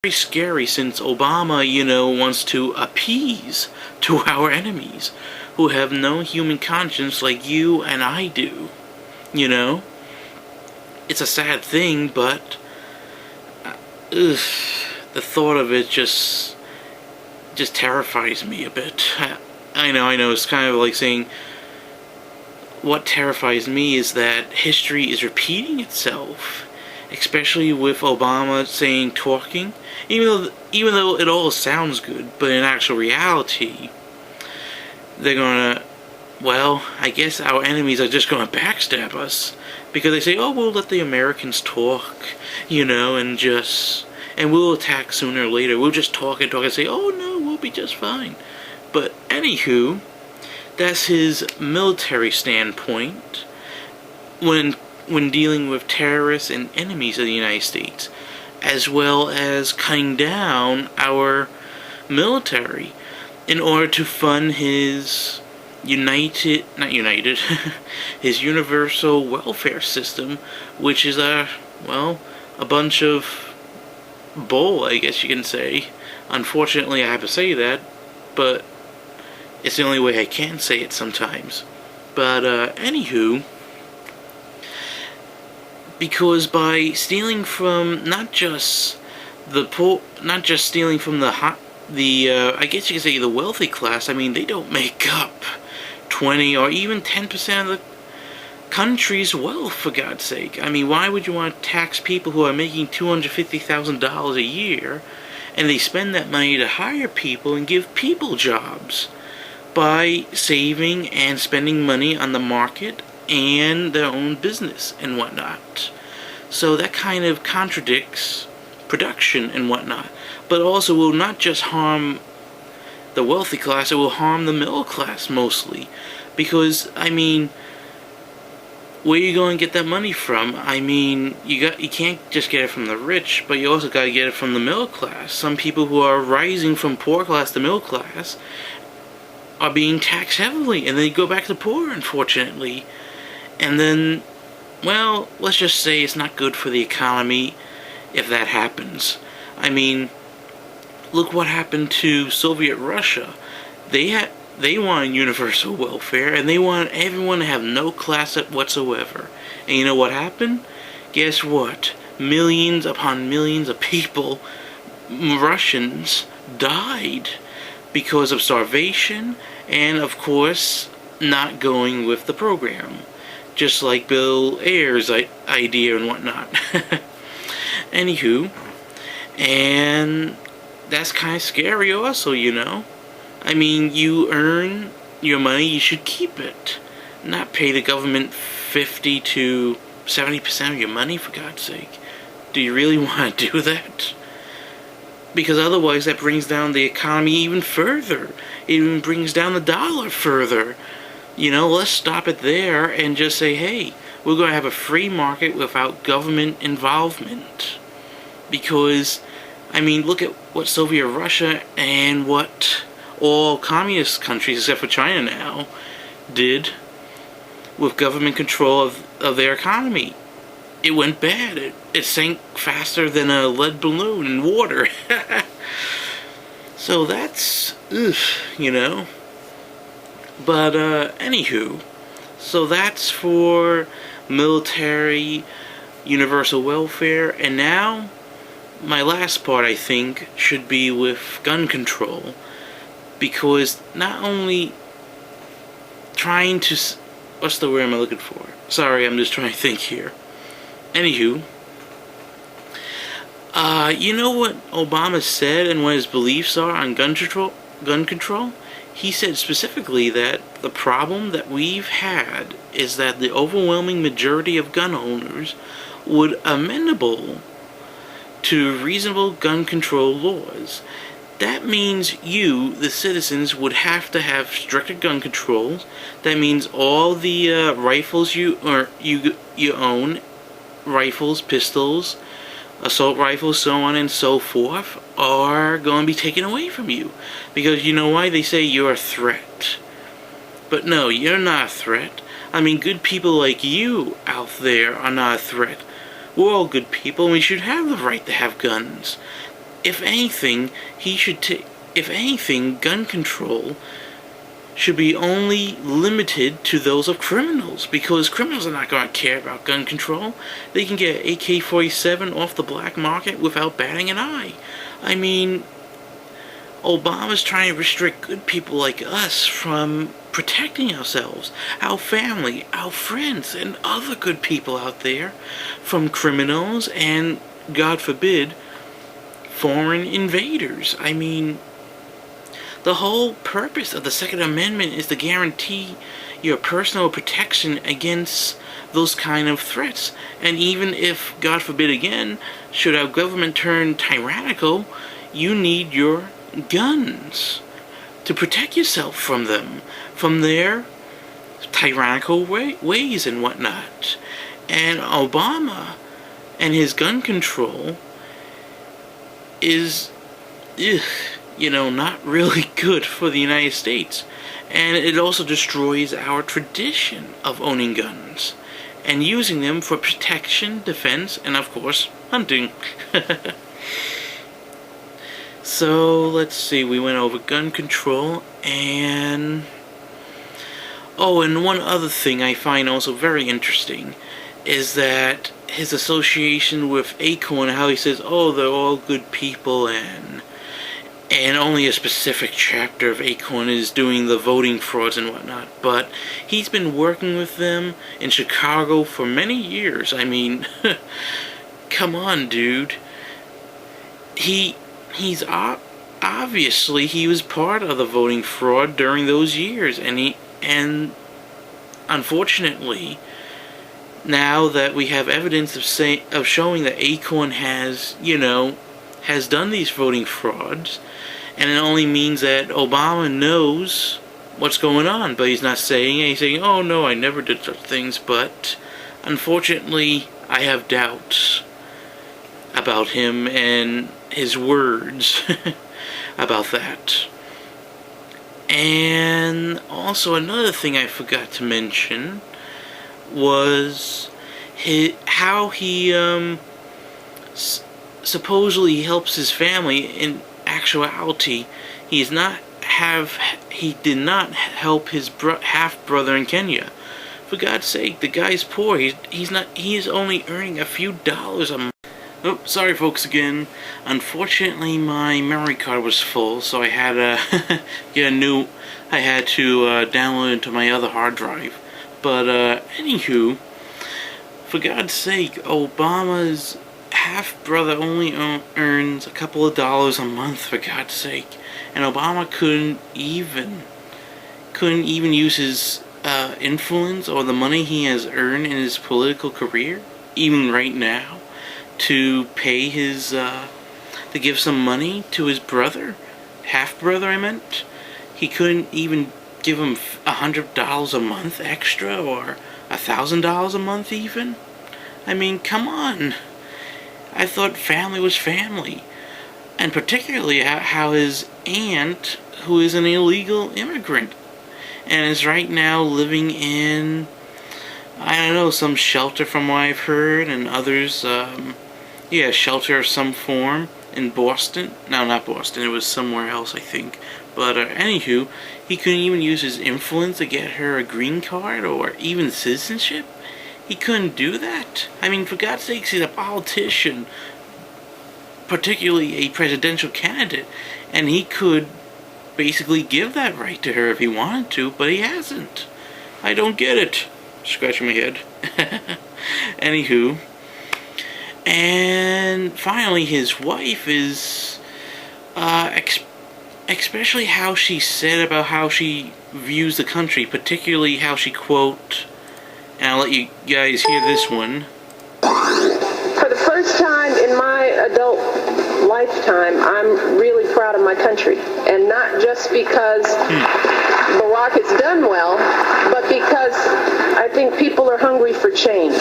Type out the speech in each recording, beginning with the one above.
very scary since Obama, wants to appease to our enemies who have no human conscience like you and I do. You know? It's a sad thing, but the thought of it just terrifies me a bit. I know, it's kind of like saying what terrifies me is that history is repeating itself, especially with Obama talking, even though it all sounds good, but in actual reality, they're gonna, well, I guess our enemies are just gonna backstab us, because they say, oh, we'll let the Americans talk, and we'll attack sooner or later. We'll just talk and say, oh no, we'll be just fine. But anywho, that's his military standpoint when dealing with terrorists and enemies of the United States, as well as cutting down our military in order to fund his his universal welfare system, which is a bunch of bull, I guess you can say. Unfortunately, I have to say that, but it's the only way I can say it sometimes. But anywho, because by stealing from not just the poor, not just stealing from the I guess you could say the wealthy class. I mean, they don't make up 20 or even 10% of the country's wealth, for God's sake. I mean, why would you want to tax people who are making $250,000 a year, and they spend that money to hire people and give people jobs by saving and spending money on the market and their own business and whatnot? So that kind of contradicts production and whatnot, but also will not just harm the wealthy class, it will harm the middle class mostly, because I mean, where are you going to get that money from? I mean, you can't just get it from the rich, but you also got to get it from the middle class. Some people who are rising from poor class to middle class are being taxed heavily, and then you go back to poor, unfortunately. And then, well, let's just say it's not good for the economy if that happens. I mean, look what happened to Soviet Russia. They wanted universal welfare, and they wanted everyone to have no class whatsoever. And you know what happened? Guess what? Millions upon millions of people, Russians, died because of starvation and, of course, not going with the program. Just like Bill Ayers' idea and whatnot. Anywho, and that's kind of scary also, I mean, you earn your money, you should keep it. Not pay the government 50 to 70% of your money, for God's sake. Do you really want to do that? Because otherwise that brings down the economy even further. It even brings down the dollar further. Let's stop it there and just say, hey, we're going to have a free market without government involvement. Because, I mean, look at what Soviet Russia and what all communist countries, except for China now, did with government control of their economy. It went bad. It sank faster than a lead balloon in water. So that's, But, anywho, so that's for military universal welfare, and now my last part, I think, should be with gun control, because not only trying to, what's the word am I looking for? Sorry, I'm just trying to think here. Anywho, you know what Obama said and what his beliefs are on gun control? He said specifically that the problem that we've had is that the overwhelming majority of gun owners would amenable to reasonable gun control laws. That means you, the citizens, would have to have stricter gun controls. That means all the rifles you own, rifles, pistols, assault rifles, so on and so forth, are going to be taken away from you. Because you know why? They say you're a threat. But no, you're not a threat. I mean, good people like you out there are not a threat. We're all good people, and we should have the right to have guns. if anything, he should take. If anything, gun control should be only limited to those of criminals, because criminals are not going to care about gun control. They can get AK-47 off the black market without batting an eye. I mean, Obama's trying to restrict good people like us from protecting ourselves, our family, our friends, and other good people out there from criminals and, God forbid, foreign invaders. I mean, the whole purpose of the Second Amendment is to guarantee your personal protection against those kind of threats. And even if, God forbid again, should our government turn tyrannical, you need your guns to protect yourself from them, from their tyrannical ways and whatnot. And Obama and his gun control is, not really good for the United States. And it also destroys our tradition of owning guns and using them for protection, defense, and of course, hunting. So, let's see, we went over gun control, and one other thing I find also very interesting is that his association with Acorn, how he says, they're all good people, and only a specific chapter of Acorn is doing the voting frauds and whatnot. But he's been working with them in Chicago for many years. I mean, come on, dude. He's obviously he was part of the voting fraud during those years, and unfortunately, now that we have evidence of showing that Acorn has done these voting frauds, and it only means that Obama knows what's going on, but he's not saying it. He's saying, "Oh no, I never did such things." But unfortunately, I have doubts about him and his words about that. And also another thing I forgot to mention was how he supposedly helps his family. In actuality, he did not help his half brother in Kenya. For God's sake, the guy's poor. He is only earning a few dollars a month. Oh, sorry folks again. Unfortunately, my memory card was full, so I had to I had to download it to my other hard drive. But anywho, for God's sake, Obama's half-brother only earns a couple of dollars a month, for God's sake. And Obama couldn't even use his influence or the money he has earned in his political career, even right now, to pay his, to give some money to his brother, half-brother I meant. He couldn't even give him $100 a month extra, or $1,000 a month even. I mean, come on. I thought family was family. And particularly how his aunt, who is an illegal immigrant, and is right now living in, I don't know, some shelter from what I've heard, and others, shelter of some form in Boston. No, not Boston, it was somewhere else, I think. But anywho, he couldn't even use his influence to get her a green card or even citizenship. He couldn't do that. I mean, for God's sakes, he's a politician, particularly a presidential candidate, and he could basically give that right to her if he wanted to, but he hasn't. I don't get it. Scratching my head. Anywho. And finally, his wife is, especially how she said about how she views the country, particularly how she quote, and I'll let you guys hear this one. For the first time in my adult lifetime, I'm really proud of my country. And not just because Barack has done well, but because I think people are hungry for change.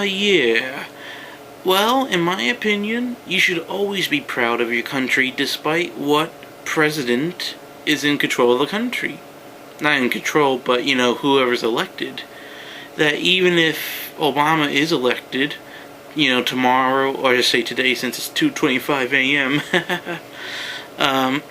Yeah. Well, in my opinion, you should always be proud of your country despite what president is in control of the country. Not in control, but, whoever's elected. That even if Obama is elected, tomorrow, or just say today since it's 2:25 a.m.